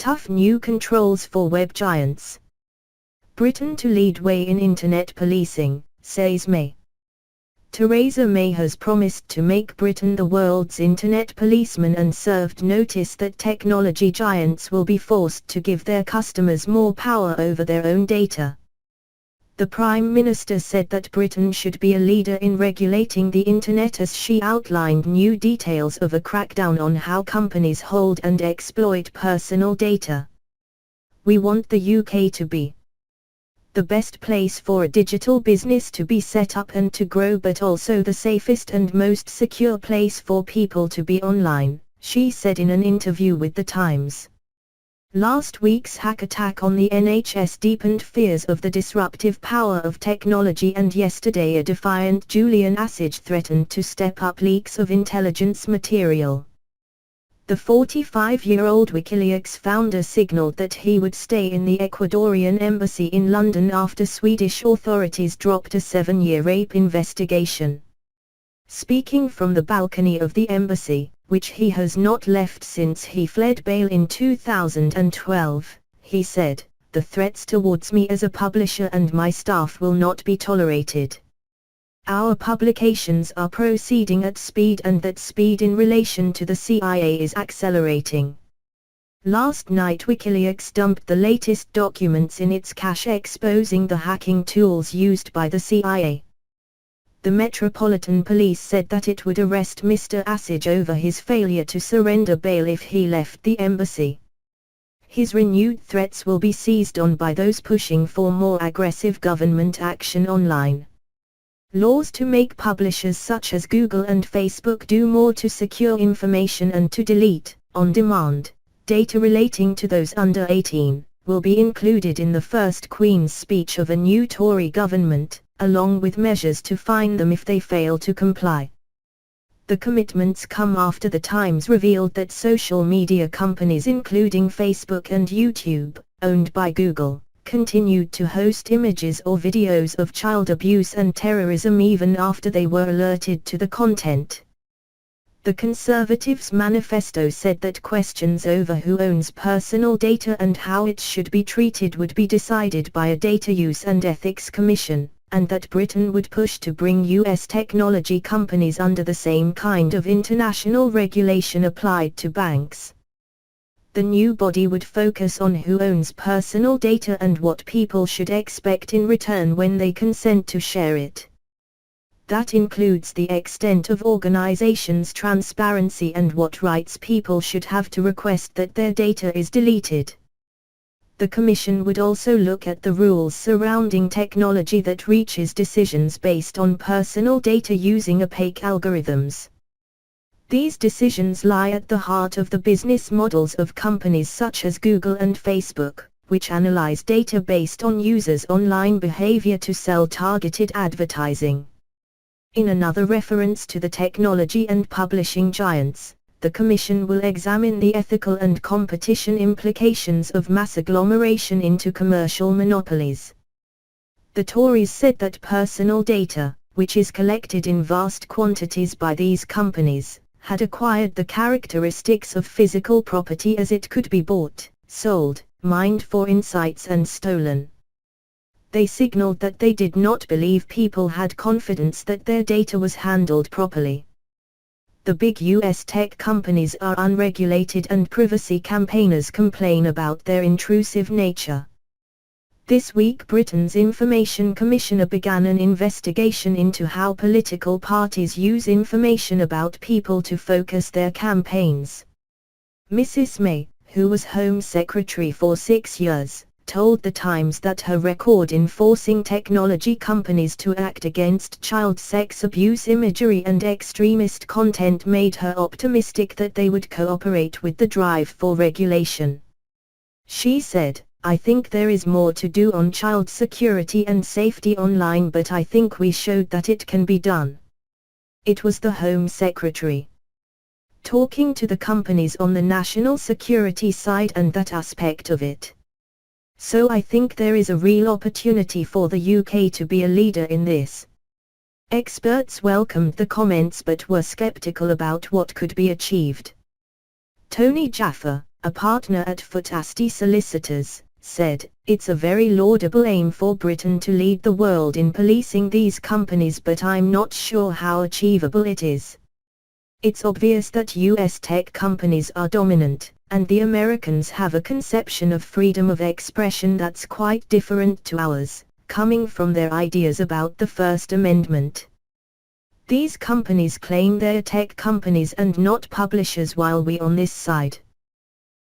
Tough new controls for web giants. Britain to lead way in internet policing, says May. Theresa May has promised to make Britain the world's internet policeman and served notice that technology giants will be forced to give their customers more power over their own data. The Prime Minister said that Britain should be a leader in regulating the internet as she outlined new details of a crackdown on how companies hold and exploit personal data. We want the UK to be the best place for a digital business to be set up and to grow, but also the safest and most secure place for people to be online, she said in an interview with The Times. Last week's hack attack on the NHS deepened fears of the disruptive power of technology, and yesterday a defiant Julian Assange threatened to step up leaks of intelligence material. The 45-year-old WikiLeaks founder signaled that he would stay in the Ecuadorian embassy in London after Swedish authorities dropped a 7-year rape investigation. Speaking from the balcony of the embassy, which he has not left since he fled bail in 2012, he said, "The threats towards me as a publisher and my staff will not be tolerated. Our publications are proceeding at speed, and that speed in relation to the CIA is accelerating." Last night WikiLeaks dumped the latest documents in its cache exposing the hacking tools used by the CIA. The Metropolitan Police said that it would arrest Mr. Assange over his failure to surrender bail if he left the embassy. His renewed threats will be seized on by those pushing for more aggressive government action online. Laws to make publishers such as Google and Facebook do more to secure information and to delete, on demand, data relating to those under 18, will be included in the first Queen's speech of a new Tory government, along with measures to fine them if they fail to comply. The commitments come after The Times revealed that social media companies including Facebook and YouTube, owned by Google, continued to host images or videos of child abuse and terrorism even after they were alerted to the content. The Conservatives' manifesto said that questions over who owns personal data and how it should be treated would be decided by a Data Use and Ethics Commission, and that Britain would push to bring US technology companies under the same kind of international regulation applied to banks. The new body would focus on who owns personal data and what people should expect in return when they consent to share it. That includes the extent of organizations' transparency and what rights people should have to request that their data is deleted. The Commission would also look at the rules surrounding technology that reaches decisions based on personal data using opaque algorithms. These decisions lie at the heart of the business models of companies such as Google and Facebook, which analyze data based on users' online behavior to sell targeted advertising. In another reference to the technology and publishing giants, the Commission will examine the ethical and competition implications of mass agglomeration into commercial monopolies. The Tories said that personal data, which is collected in vast quantities by these companies, had acquired the characteristics of physical property as it could be bought, sold, mined for insights and stolen. They signaled that they did not believe people had confidence that their data was handled properly. The big US tech companies are unregulated and privacy campaigners complain about their intrusive nature. This week Britain's Information Commissioner began an investigation into how political parties use information about people to focus their campaigns. Mrs. May, who was Home Secretary for 6 years, told The Times that her record in forcing technology companies to act against child sex abuse imagery and extremist content made her optimistic that they would cooperate with the drive for regulation. She said, "I think there is more to do on child security and safety online, but I think we showed that it can be done." It was the Home Secretary talking to the companies on the national security side and that aspect of it. So I think there is a real opportunity for the UK to be a leader in this. Experts welcomed the comments but were skeptical about what could be achieved. Tony Jaffa, a partner at Footasti Solicitors, said, "It's a very laudable aim for Britain to lead the world in policing these companies, but I'm not sure how achievable it is. It's obvious that US tech companies are dominant, and the Americans have a conception of freedom of expression that's quite different to ours, coming from their ideas about the First Amendment. These companies claim they're tech companies and not publishers, while we on this side